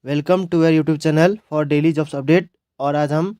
Welcome to your YouTube channel for daily jobs update. और आज हम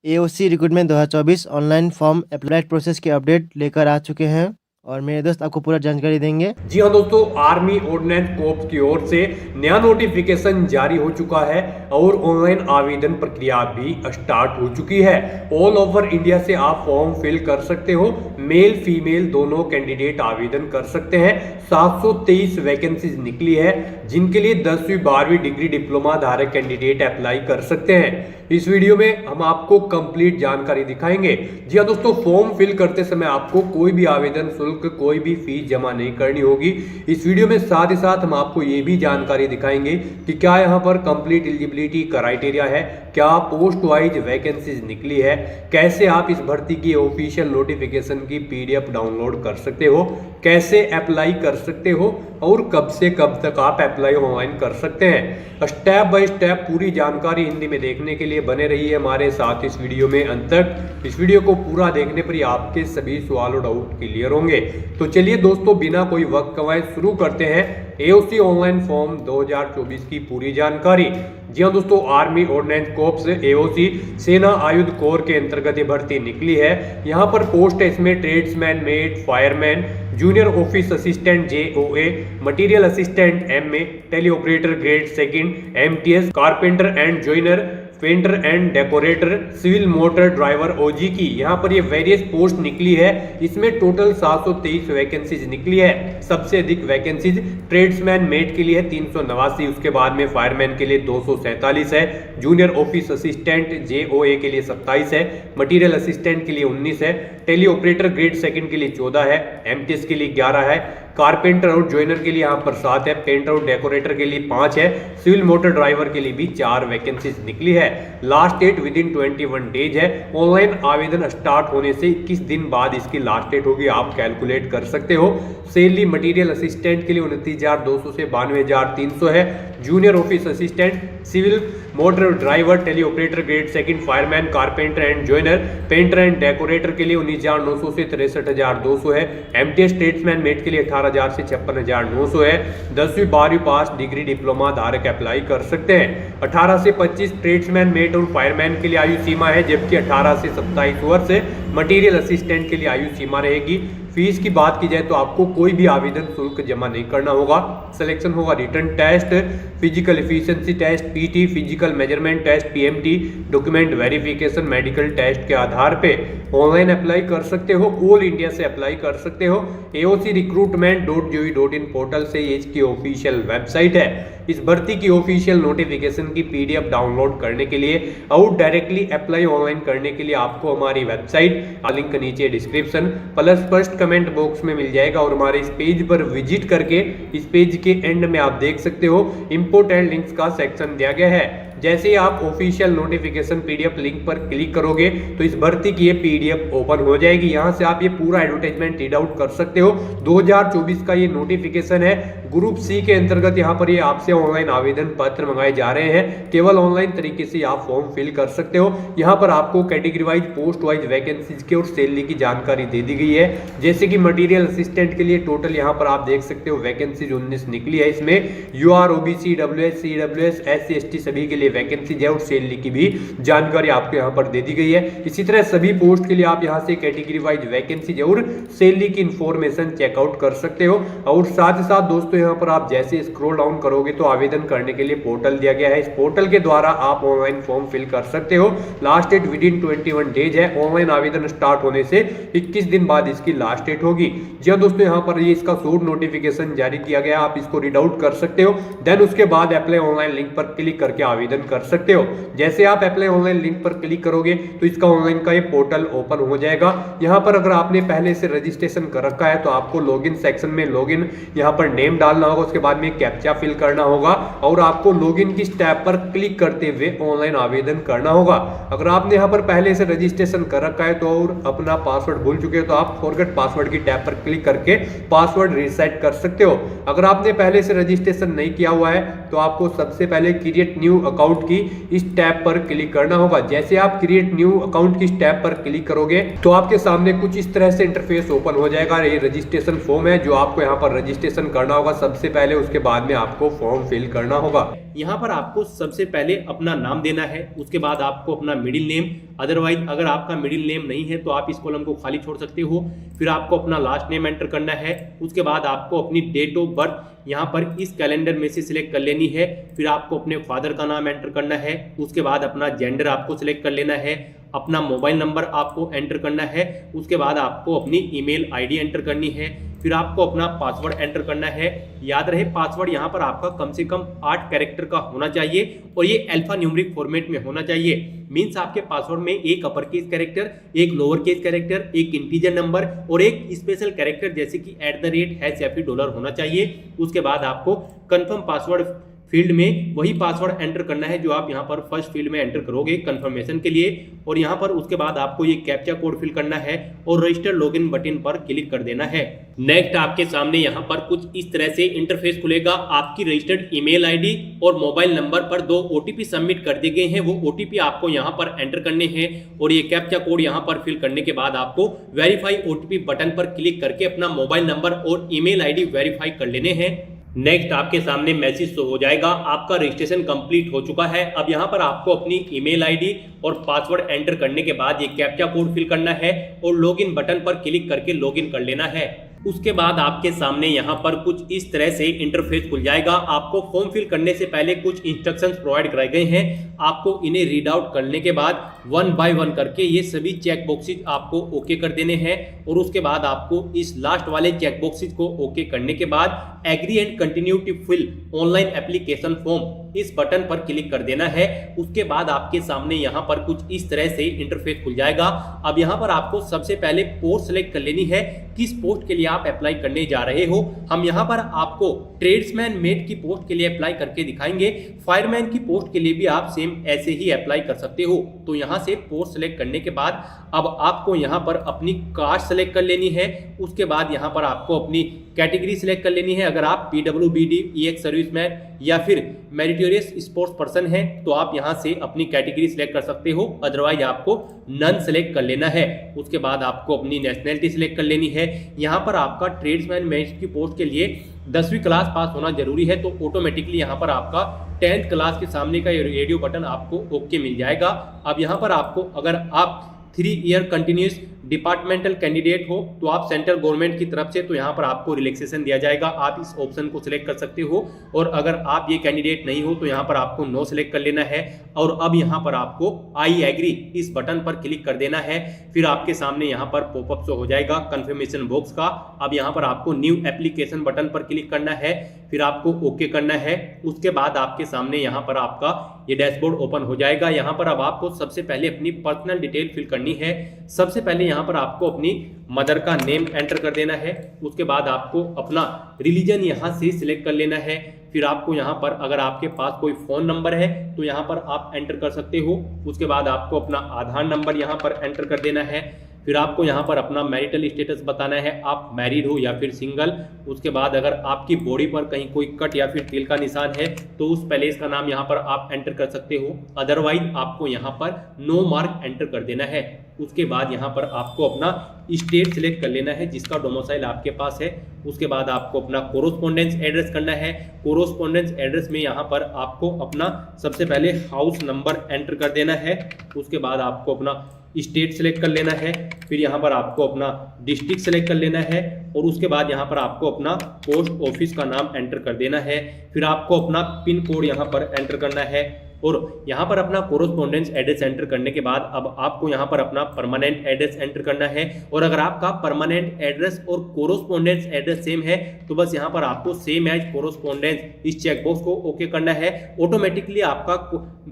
AOC recruitment 2024 online form apply process के update लेकर आ चुके हैं और मेरे दोस्त आपको पूरा जानकारी देंगे। जी हाँ दोस्तों, आर्मी ऑर्डिनेंस कोर्प्स की ओर से नया नोटिफिकेशन जारी हो चुका है और ऑनलाइन आवेदन प्रक्रिया भी स्टार्ट हो चुकी है। ऑल ओवर इंडिया से आप फॉर्म फिल कर सकते हो। मेल फीमेल दोनों कैंडिडेट आवेदन कर सकते हैं। 723 वैकेंसीज निकली है जिनके लिए 10वीं 12वीं डिग्री डिप्लोमा धारक कैंडिडेट अप्लाई कर सकते हैं। इस वीडियो में हम आपको कंप्लीट जानकारी दिखाएंगे। जी हाँ दोस्तों, फॉर्म फिल करते समय आपको कोई भी आवेदन शुल्क, कोई भी फीस जमा नहीं करनी होगी। इस वीडियो में साथ ही साथ हम आपको ये भी जानकारी दिखाएंगे कि क्या यहाँ पर कंप्लीट एलिजिबिलिटी क्राइटेरिया है, क्या पोस्ट वाइज वैकेंसीज निकली है, कैसे आप इस भर्ती की ऑफिशियल नोटिफिकेशन की PDF डाउनलोड कर सकते हो, कैसे अप्लाई कर सकते हो और कब से कब तक आप अप्लाई ऑनलाइन कर सकते हैं। स्टेप बाय स्टेप पूरी जानकारी हिंदी में देखने के लिए बने रहिए हमारे साथ इस वीडियो में अंत तक। इस वीडियो को पूरा देखने पर ही आपके सभी सवाल और डाउट क्लियर होंगे। तो चलिए दोस्तों, बिना कोई वक्त गंवाए शुरू करते हैं AOC ऑनलाइन फॉर्म 2024 की पूरी जानकारी। जी हाँ दोस्तों, आर्मी ऑर्डिनेंस कोर्प्स AOC सेना आयुध कोर के अंतर्गत ये भर्ती निकली है। यहाँ पर पोस्ट है इसमें tradesman, mate, fireman, junior office assistant JOA, material assistant MA, tele operator grade second MTS, carpenter and joiner, painter and decorator, civil motor driver OG की यहाँ पर ये वेरियस पोस्ट निकली है। इसमें टोटल 723 वैकेंसीज निकली है। सबसे अधिक वैकेंसीज ट्रेड्समैन मेट के लिए है 389, उसके बाद में फायरमैन के लिए 247 है, जूनियर ऑफिस असिस्टेंट JOA के लिए 27 है, मटीरियल असिस्टेंट के लिए 19 है, टेली ऑपरेटर ग्रेड सेकंड के लिए 14 है, MTS के लिए 11 है, कारपेंटर और जॉइनर के लिए यहाँ पर 7 है, पेंटर और डेकोरेटर के लिए 5 है, सिविल मोटर ड्राइवर के लिए भी 4 वैकेंसीज निकली है। Last date within 21 days है। ऑनलाइन आवेदन स्टार्ट होने से 21 दिन बाद इसकी लास्ट डेट होगी, आप कैलकुलेट कर सकते हो। सैलरी मटीरियल असिस्टेंट के लिए 29,200 से 92,300 है, junior office assistant, civil motor driver, tele operator grade second, fireman, carpenter and joiner, painter and decorator के लिए 19,900 से 63,200 है, MTS ट्रेड्समैन मेट के लिए 18,000 से 56,900 है। 10वीं 12वीं पास डिग्री डिप्लोमा धारक अप्लाई कर सकते हैं। 18 से 25 ट्रेड्समैन मेट और फायरमैन के लिए आयु सीमा है, जबकि 18 से 27 वर्ष मटीरियल असिस्टेंट के लिए आयु सीमा रहेगी। फीस की बात की जाए तो आपको कोई भी आवेदन शुल्क जमा नहीं करना होगा। सिलेक्शन होगा written test, physical efficiency test PT, physical measurement test PMT, document verification, medical test के आधार पे ऑनलाइन अप्लाई कर सकते हो। ऑल इंडिया से अप्लाई कर सकते हो। AOC recruitment.gov.in पोर्टल से ये इसकी ऑफिशियल वेबसाइट है। इस भर्ती की ऑफिशियल नोटिफिकेशन की PDF डाउनलोड करने के लिए और डायरेक्टली अप्लाई ऑनलाइन करने के लिए आपको हमारी वेबसाइट लिंक नीचे description plus first comment box में मिल जाएगा और हमारे इस पेज पर विजिट करके इस पेज के एंड में आप देख सकते हो इंपोर्टेंट लिंक्स का सेक्शन दिया गया है। जैसे ही आप ऑफिशियल नोटिफिकेशन PDF लिंक पर क्लिक करोगे तो इस भर्ती की ये PDF ओपन हो जाएगी। यहाँ से आप ये पूरा एडवर्टाइजमेंट रीड आउट कर सकते हो। 2024 का ये नोटिफिकेशन है। ग्रुप C के अंतर्गत यहाँ पर ये आपसे ऑनलाइन आवेदन पत्र मंगाए जा रहे हैं। केवल ऑनलाइन तरीके से आप फॉर्म फिल कर सकते हो। यहाँ पर आपको category wise, post wise vacancies के और सैलरी की जानकारी दे दी गई है। जैसे कि मटीरियल असिस्टेंट के लिए टोटल यहाँ पर आप देख सकते हो वैकेंसीज 19 निकली है। इसमें UR OBC EWS CWS SC ST सभी के लिए वैकेंसी है और सैलरी की भी जानकारी आपको यहाँ पर दे दी गई है। इसी तरह सभी पोस्ट के लिए आप यहाँ से कैटेगरी वाइज वैकेंसी और सैलरी की इंफॉर्मेशन चेकआउट कर सकते हो। और साथ ही साथ दोस्तों, यहाँ पर आप जैसे स्क्रॉल डाउन करोगे तो आवेदन करने के लिए पोर्टल दिया गया है। इस पोर्टल के द्वारा आप ऑनलाइन फॉर्म फिल कर सकते हो। Last date within 21 days है। ऑनलाइन आवेदन स्टार्ट होने से 21 दिन बाद इसकी लास्ट डेट होगी। जी हाँ दोस्तों, यहाँ पर ये इसका शॉर्ट नोटिफिकेशन जारी किया गया, आप इसको रीड आउट कर सकते हो। देन उसके बाद अप्लाई ऑनलाइन लिंक पर क्लिक करके आवेदन कर सकते हो। जैसे आप अप्लाई ऑनलाइन लिंक पर क्लिक करोगे तो इसका ऑनलाइन का ये पोर्टल ओपन हो जाएगा। यहाँ पर अगर आपने पहले से रजिस्ट्रेशन कर रखा है तो आपको लॉगिन सेक्शन में लॉगिन यहाँ पर नेम डालना होगा, उसके बाद में कैप्चा फिल करना होगा और आपको लॉगिन की स्टेप पर क्लिक करते हुए ऑनलाइन आवेदन करना होगा। अगर आपने यहाँ पर पहले से रजिस्ट्रेशन कर रखा है तो और अपना पासवर्ड भूल चुके हो तो आप फॉरगेट पासवर्ड की टैब पर क्लिक करके पासवर्ड रीसेट कर सकते हो। अगर आपने पहले से रजिस्ट्रेशन नहीं किया हुआ है तो आपको सबसे पहले क्रिएट न्यू अकाउंट की इस टैब पर क्लिक करना होगा। जैसे आप क्रिएट न्यू अकाउंट की टैब पर क्लिक करोगे तो आपके सामने कुछ इस तरह से इंटरफेस ओपन हो जाएगा। ये रजिस्ट्रेशन फॉर्म है जो आपको यहाँ पर रजिस्ट्रेशन करना होगा सबसे पहले, उसके बाद में आपको फॉर्म फिल करना होगा। यहाँ पर आपको सबसे पहले अपना नाम देना है, उसके बाद आपको अपना मिडिल नेम, अदरवाइज अगर आपका मिडिल नेम नहीं है तो आप इस कॉलम को खाली छोड़ सकते हो। फिर आपको अपना लास्ट नेम एंटर करना है, उसके बाद आपको अपनी डेट ऑफ बर्थ यहाँ पर इस कैलेंडर में से सिलेक्ट कर लेनी है। फिर आपको अपने फादर का नाम एंटर करना है, उसके बाद अपना जेंडर आपको सिलेक्ट कर लेना है, अपना मोबाइल नंबर आपको एंटर करना है, उसके बाद आपको अपनी ईमेल आईडी एंटर करनी है, फिर आपको अपना पासवर्ड एंटर करना है। याद रहे पासवर्ड यहाँ पर आपका कम से कम 8 कैरेक्टर का होना चाहिए और ये अल्फा न्यूमेरिक फॉर्मेट में होना चाहिए। मींस आपके पासवर्ड में एक अपर केस कैरेक्टर, एक लोअर केस कैरेक्टर, एक इंटीजर नंबर और एक स्पेशल कैरेक्टर जैसे कि @ हैश या फिर डॉलर होना चाहिए। उसके बाद आपको कंफर्म पासवर्ड फील्ड में वही पासवर्ड एंटर करना है जो आप यहाँ पर फर्स्ट फील्ड में एंटर करोगे कंफर्मेशन के लिए, और यहाँ पर उसके बाद आपको ये कैप्चा कोड फिल करना है और रजिस्टर लॉगिन बटन पर क्लिक कर देना है। नेक्स्ट आपके सामने यहाँ पर कुछ इस तरह से इंटरफेस खुलेगा। आपकी रजिस्टर्ड ईमेल आईडी और मोबाइल नंबर पर 2 OTP सबमिट कर दिए गए हैं, वो OTP आपको यहाँ पर एंटर करने हैं और ये कैप्चा कोड यहाँ पर फिल करने के बाद आपको वेरीफाई OTP बटन पर क्लिक करके अपना मोबाइल नंबर और ईमेल आईडी वेरीफाई कर लेने हैं। नेक्स्ट आपके सामने मैसेज शो हो जाएगा, आपका रजिस्ट्रेशन कंप्लीट हो चुका है। अब यहाँ पर आपको अपनी ईमेल आईडी और पासवर्ड एंटर करने के बाद ये कैप्चा कोड फिल करना है और लॉगिन बटन पर क्लिक करके लॉगिन कर लेना है। उसके बाद आपके सामने यहाँ पर कुछ इस तरह से इंटरफेस खुल जाएगा। आपको फॉर्म फिल करने से पहले कुछ इंस्ट्रक्शंस प्रोवाइड कराए गए हैं, आपको इन्हें रीड आउट करने के बाद 1 बाय 1 करके ये सभी चेक बॉक्सेज आपको ओके कर देने हैं और उसके बाद आपको इस लास्ट वाले चेक बॉक्सेज को ओके करने के बाद agree and continue to fill online application form इस बटन पर क्लिक कर देना है। उसके बाद आपके सामने यहाँ पर कुछ इस तरह से इंटरफेस खुल जाएगा। अब यहाँ पर आपको सबसे पहले पोस्ट सेलेक्ट कर लेनी है, किस पोस्ट के लिए आप अप्लाई करने जा रहे हो। हम यहाँ पर आपको ट्रेड्समैन मेट की पोस्ट के लिए अप्लाई करके दिखाएंगे, फायरमैन की पोस्ट के लिए भी आप सेम ऐसे ही अप्लाई कर सकते हो। तो यहाँ से पोस्ट सेलेक्ट करने के बाद अब आपको यहाँ पर अपनी कास्ट सेलेक्ट कर लेनी है, उसके बाद यहाँ पर आपको अपनी कैटेगरी सिलेक्ट कर लेनी है। अगर आप PWBD EX सर्विसमैन या फिर मेरिटोरियस स्पोर्ट्स पर्सन है तो आप यहाँ से अपनी कैटेगरी सिलेक्ट कर सकते हो, अदरवाइज आपको नन सेलेक्ट कर लेना है। उसके बाद आपको अपनी नेशनैलिटी सिलेक्ट कर लेनी है। यहाँ पर आपका ट्रेड्समैन मेट की पोस्ट के लिए 10वीं क्लास पास होना जरूरी है, तो ऑटोमेटिकली यहाँ पर आपका 10th क्लास के सामने का रेडियो बटन आपको ओके मिल जाएगा। अब यहाँ पर आपको अगर आप 3 ईयर कंटिन्यूस डिपार्टमेंटल कैंडिडेट हो तो आप सेंट्रल गवर्नमेंट की तरफ से, तो यहाँ पर आपको रिलैक्सेशन दिया जाएगा, आप इस ऑप्शन को सिलेक्ट कर सकते हो। और अगर आप ये कैंडिडेट नहीं हो तो यहाँ पर आपको नो सिलेक्ट कर लेना है और अब यहाँ पर आपको आई एग्री इस बटन पर क्लिक कर देना है। फिर आपके सामने यहाँ पर पॉपअप शो हो जाएगा कंफर्मेशन बॉक्स का। अब यहाँ पर आपको न्यू एप्लीकेशन बटन पर क्लिक करना है, फिर आपको ओके करना है। उसके बाद आपके सामने यहाँ पर आपका ये डैशबोर्ड ओपन हो जाएगा। यहाँ पर अब आपको सबसे पहले अपनी पर्सनल डिटेल फिल करनी है। सबसे पहले यहाँ पर आपको अपनी मदर का नेम एंटर कर देना है, उसके बाद आपको अपना रिलीजन यहाँ से सिलेक्ट कर लेना है। फिर आपको यहाँ पर अगर आपके पास कोई फ़ोन नंबर है तो यहाँ पर आप एंटर कर सकते हो। उसके बाद आपको अपना आधार नंबर यहाँ पर एंटर कर देना है। फिर आपको यहाँ पर अपना मैरिटल स्टेटस बताना है, आप मैरिड हो या फिर सिंगल। उसके बाद अगर आपकी बॉडी पर कहीं कोई कट या फिर तिल का निशान है तो उस पैलेस का नाम यहाँ पर आप एंटर कर सकते हो, अदरवाइज आपको यहाँ पर नो मार्क एंटर कर देना है। उसके बाद यहाँ पर आपको अपना स्टेट सिलेक्ट कर लेना है जिसका डोमिसाइल आपके पास है। उसके बाद आपको अपना कोरोस्पोंडेंस एड्रेस करना है। कोरोस्पोंडेंस एड्रेस में यहाँ पर आपको अपना सबसे पहले हाउस नंबर एंटर कर देना है। उसके बाद आपको अपना स्टेट सेलेक्ट कर लेना है। फिर यहाँ पर आपको अपना डिस्ट्रिक्ट सेलेक्ट कर लेना है और उसके बाद यहाँ पर आपको अपना पोस्ट ऑफिस का नाम एंटर कर देना है। फिर आपको अपना पिन कोड यहाँ पर एंटर करना है और यहाँ पर अपना कोरोस्पोंडेंस एड्रेस एंटर करने के बाद अब आपको यहाँ पर अपना परमानेंट एड्रेस एंटर करना है। और अगर आपका परमानेंट एड्रेस और कोरोस्पोंडेंस एड्रेस सेम है तो बस यहाँ पर आपको सेम एज कोरोस्पोंडेंस इस चेकबॉक्स को ओके करना है। ऑटोमेटिकली आपका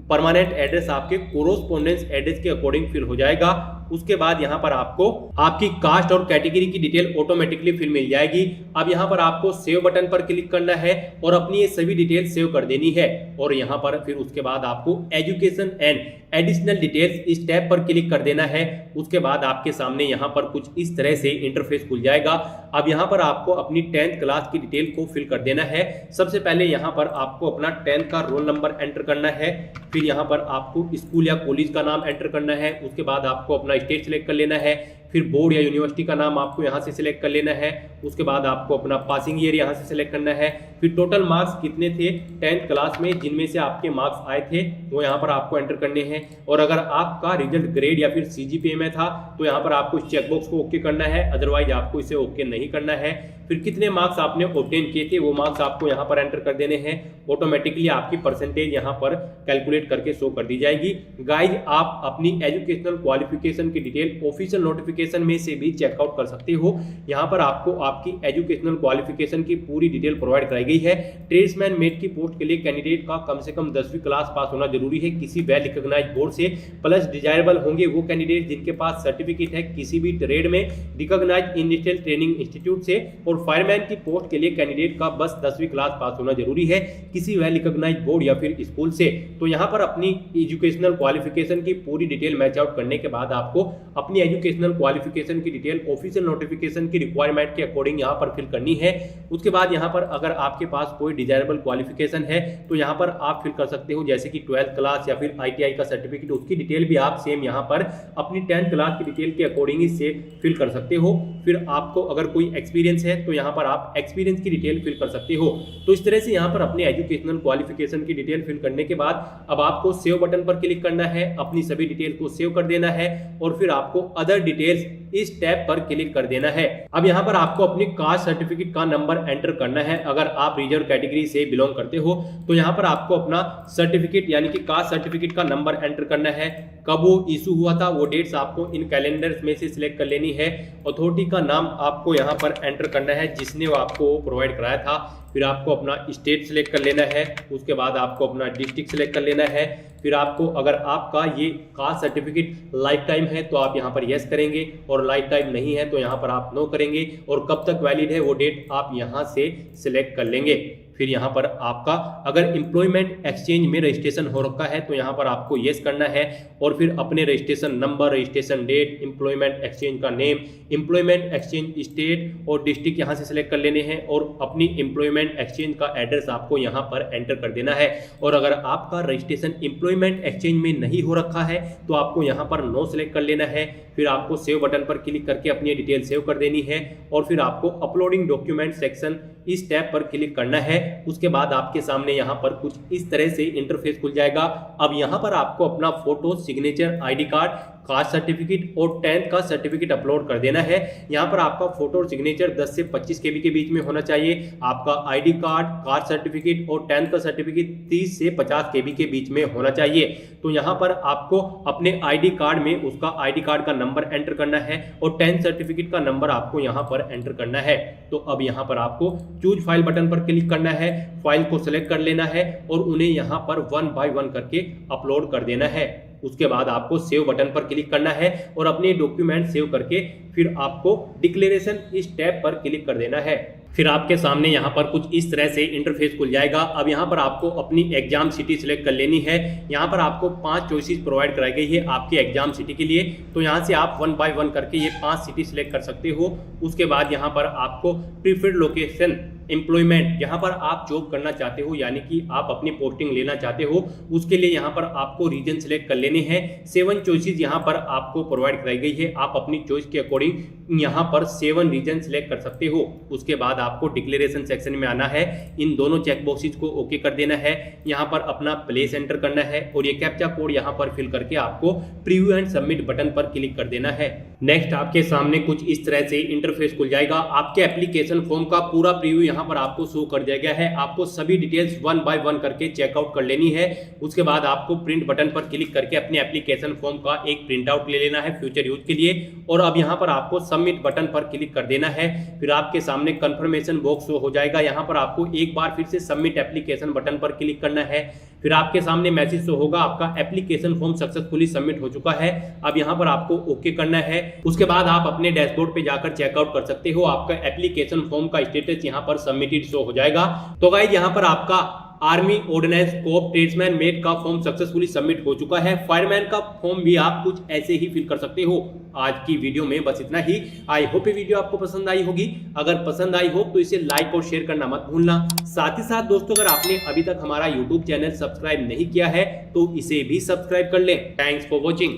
परमानेंट एड्रेस आपके कोरोस्पोंडेंस एड्रेस के अकॉर्डिंग फिल हो जाएगा। उसके बाद यहाँ पर आपको आपकी कास्ट और कैटेगरी की डिटेल ऑटोमेटिकली फिल मिल जाएगी। अब यहाँ पर आपको सेव बटन पर क्लिक करना है और अपनी ये सभी डिटेल सेव कर देनी है। और यहाँ पर फिर उसके बाद आपको एजुकेशन एंड एडिशनल डिटेल्स इस टैब पर क्लिक कर देना है। उसके बाद आपके सामने यहाँ पर कुछ इस तरह से इंटरफेस खुल जाएगा। अब यहाँ पर आपको अपनी 10th क्लास की डिटेल को फिल कर देना है। सबसे पहले यहाँ पर आपको अपना 10th का रोल नंबर एंटर करना है। फिर यहाँ पर आपको स्कूल या कॉलेज का नाम एंटर करना है। उसके बाद आपको अपना स्टेट सिलेक्ट कर लेना है। फिर बोर्ड या यूनिवर्सिटी का नाम आपको यहाँ से सिलेक्ट कर लेना है। उसके बाद आपको अपना पासिंग ईयर यहाँ से सिलेक्ट करना है। फिर टोटल मार्क्स कितने थे 10th क्लास में जिनमें से आपके मार्क्स आए थे वो यहाँ पर आपको एंटर करने हैं। और अगर आपका रिजल्ट ग्रेड या फिर CGPA में था तो यहाँ पर आपको इस चेकबॉक्स को ओके करना है, अदरवाइज आपको इसे ओके नहीं करना है। फिर कितने मार्क्स आपने ऑब्टेन किए थे वो मार्क्स आपको यहाँ पर एंटर कर देने हैं। ऑटोमेटिकली आपकी परसेंटेज यहाँ पर कैलकुलेट करके शो कर दी जाएगी। गाइज आप अपनी एजुकेशनल क्वालिफिकेशन की डिटेल ऑफिशियल नोटिफिकेशन में से भी चेकआउट कर सकते हो। यहाँ पर आपको आपकी एजुकेशनल क्वालिफिकेशन की पूरी डिटेल प्रोवाइड कराई गई है। ट्रेड्समैन मेट की पोस्ट के लिए कैंडिडेट का कम से कम 10वीं क्लास पास होना जरूरी है किसी वेल रिकॉग्नाइज्ड बोर्ड से, प्लस डिजायरेबल होंगे वो कैंडिडेट जिनके पास सर्टिफिकेट है किसी भी ट्रेड में रिकॉग्नाइज्ड इंडस्ट्रियल ट्रेनिंग इंस्टीट्यूट से। और फायरमैन की पोस्ट के लिए कैंडिडेट का बस 10वीं क्लास पास होना जरूरी है किसी वेल रिकॉग्नाइज्ड बोर्ड या फिर स्कूल से। तो यहाँ पर अपनी एजुकेशनल क्वालिफिकेशन की पूरी डिटेल मैच आउट करने के बाद आपको अपनी एजुकेशनल क्वालिफिकेशन की डिटेल ऑफिशियल नोटिफिकेशन की रिक्वायरमेंट के अकॉर्डिंग यहाँ पर फिल करनी है। उसके बाद यहाँ पर अगर आपके पास कोई डिजायरेबल क्वालिफिकेशन है तो यहाँ पर आप फिल कर सकते हो, जैसे कि 12th क्लास या फिर ITI का सर्टिफिकेट, उसकी डिटेल भी आप सेम यहाँ पर अपनी 10th क्लास की डिटेल के अकॉर्डिंग ही से फिल कर सकते हो। फिर आपको अगर कोई एक्सपीरियंस है तो यहाँ पर आप एक्सपीरियंस की डिटेल फिल कर सकते हो। तो इस तरह से यहाँ पर अपने एजुकेशनल क्वालिफिकेशन की डिटेल फिल करने के बाद अब आपको सेव बटन पर क्लिक करना है, अपनी सभी डिटेल को सेव कर देना है और फिर आपको अदर डिटेल्स इस टैब पर क्लिक कर देना है। अब यहाँ पर आपको अपनी कास्ट सर्टिफिकेट का नंबर एंटर करना है। अगर आप रिजर्व कैटेगरी से बिलोंग करते हो तो यहाँ पर आपको अपना सर्टिफिकेट यानी कि कास्ट सर्टिफिकेट का नंबर एंटर करना है। कब वो इशू हुआ था वो डेट्स आपको इन कैलेंडर्स में से सिलेक्ट कर लेनी है। अथॉरिटी का नाम आपको यहाँ पर एंटर करना है जिसने वो आपको प्रोवाइड कराया था। फिर आपको अपना स्टेट सिलेक्ट कर लेना है। उसके बाद आपको अपना डिस्ट्रिक्ट सिलेक्ट कर लेना है। फिर आपको अगर आपका ये कास्ट सर्टिफिकेट लाइफ टाइम है तो आप यहाँ पर यस करेंगे और लाइफ टाइम नहीं है तो यहाँ पर आप नो करेंगे और कब तक वैलिड है वो डेट आप यहाँ से सिलेक्ट कर लेंगे। फिर यहाँ पर आपका अगर एम्प्लॉयमेंट एक्सचेंज में रजिस्ट्रेशन हो रखा है तो यहाँ पर आपको येस करना है और फिर अपने registration number, registration date, employment exchange का नेम, एम्प्लॉयमेंट एक्सचेंज स्टेट और डिस्ट्रिक्ट यहाँ से सिलेक्ट कर लेने हैं और अपनी एम्प्लॉयमेंट एक्सचेंज का एड्रेस आपको यहाँ पर एंटर कर देना है। और अगर आपका रजिस्ट्रेशन एम्प्लॉयमेंट एक्सचेंज में नहीं हो रखा है तो आपको यहाँ पर नो सिलेक्ट कर लेना है। फिर आपको सेव बटन पर क्लिक करके अपनी डिटेल सेव कर देनी है और फिर आपको अपलोडिंग डॉक्यूमेंट सेक्शन इस टैब पर क्लिक करना है। उसके बाद आपके सामने यहाँ पर कुछ इस तरह से इंटरफेस खुल जाएगा। अब यहाँ पर आपको अपना photo, signature, ID card, caste certificate और 10th का सर्टिफिकेट अपलोड कर देना है। यहाँ पर आपका फोटो और सिग्नेचर 10 से 25 KB के बीच में होना चाहिए। आपका ID कार्ड, कास्ट सर्टिफिकेट और 10th का सर्टिफिकेट 30 से 50 KB के बीच में होना चाहिए। तो यहाँ पर आपको अपने ID कार्ड में उसका ID कार्ड का नंबर एंटर करना है और 10th सर्टिफिकेट का नंबर आपको यहाँ पर एंटर करना है। तो अब यहाँ पर आपको चूज फाइल बटन पर क्लिक करना है, फाइल को सिलेक्ट कर लेना है और उन्हें यहाँ पर 1 by 1 करके अपलोड कर देना है। उसके बाद आपको सेव बटन पर क्लिक करना है और अपने डॉक्यूमेंट सेव करके फिर आपको डिक्लेरेशन इस टैब पर क्लिक कर देना है। फिर आपके सामने यहाँ पर कुछ इस तरह से इंटरफेस खुल जाएगा। अब यहाँ पर आपको अपनी एग्जाम सिटी सिलेक्ट कर लेनी है। यहाँ पर आपको 5 चॉइसेस प्रोवाइड कराई गई है आपकी एग्जाम सिटी के लिए। तो यहाँ से आप 1 by 1 करके ये 5 सिटी सिलेक्ट कर सकते हो। उसके बाद यहाँ पर आपको प्रीफर्ड लोकेशन एम्प्लॉयमेंट, यहाँ पर आप जॉब करना चाहते हो यानी कि आप अपनी पोस्टिंग लेना चाहते हो, उसके लिए यहाँ पर आपको रीजन सिलेक्ट कर लेने हैं। 7 चॉइसेस यहाँ पर आपको प्रोवाइड कराई गई है। आप अपनी चॉइस के अकॉर्डिंग यहाँ पर 7 रीजन सिलेक्ट कर सकते हो। उसके बाद आपको डिक्लेरेशन सेक्शन में आना है, इन दोनों चेक बॉक्सेस को ओके कर देना है। यहाँ पर अपना प्लेस एंटर करना है और ये कैप्चा कोड यहाँ पर फिल करके आपको प्रीव्यू एंड सबमिट बटन पर क्लिक कर देना है। नेक्स्ट आपके सामने कुछ इस तरह से इंटरफेस खुल जाएगा। आपके एप्लीकेशन फॉर्म का पूरा प्रीव्यू यहाँ पर आपको शो कर दिया गया है। आपको सभी डिटेल्स 1 by 1 करके चेकआउट कर लेनी है। उसके बाद आपको प्रिंट बटन पर क्लिक करके अपने एप्लीकेशन फॉर्म का एक प्रिंट आउट ले लेना है फ्यूचर यूज के लिए और अब यहाँ पर आपको सबमिट बटन पर क्लिक कर देना है। फिर आपके सामने कंफर्मेशन बॉक्स शो हो जाएगा। यहाँ पर आपको एक बार फिर से सबमिट एप्लीकेशन बटन पर क्लिक करना है। फिर आपके सामने मैसेज शो होगा, आपका एप्लीकेशन फॉर्म सक्सेसफुली सबमिट हो चुका है। अब यहाँ पर आपको ओके करना है। उसके बाद आप अपने डैशबोर्ड पे जाकर चेकआउट कर सकते हो। आपका एप्लीकेशन फॉर्म का स्टेटस यहाँ पर सबमिटेड शो हो जाएगा। तो गाइस यहाँ पर आपका आर्मी ऑर्डिनेंस कोप ट्रेड्समैन मेट का फॉर्म सक्सेसफुली सबमिट हो चुका है। फायरमैन का फॉर्म भी आप कुछ ऐसे ही फिल कर सकते हो। आज की वीडियो में बस इतना ही। आई होप ये वीडियो आपको पसंद आई होगी। अगर पसंद आई हो तो इसे लाइक और शेयर करना मत भूलना। साथ ही साथ दोस्तों, अगर आपने अभी तक हमारा यूट्यूब चैनल सब्सक्राइब नहीं किया है तो इसे भी सब्सक्राइब कर लें। Thanks for watching.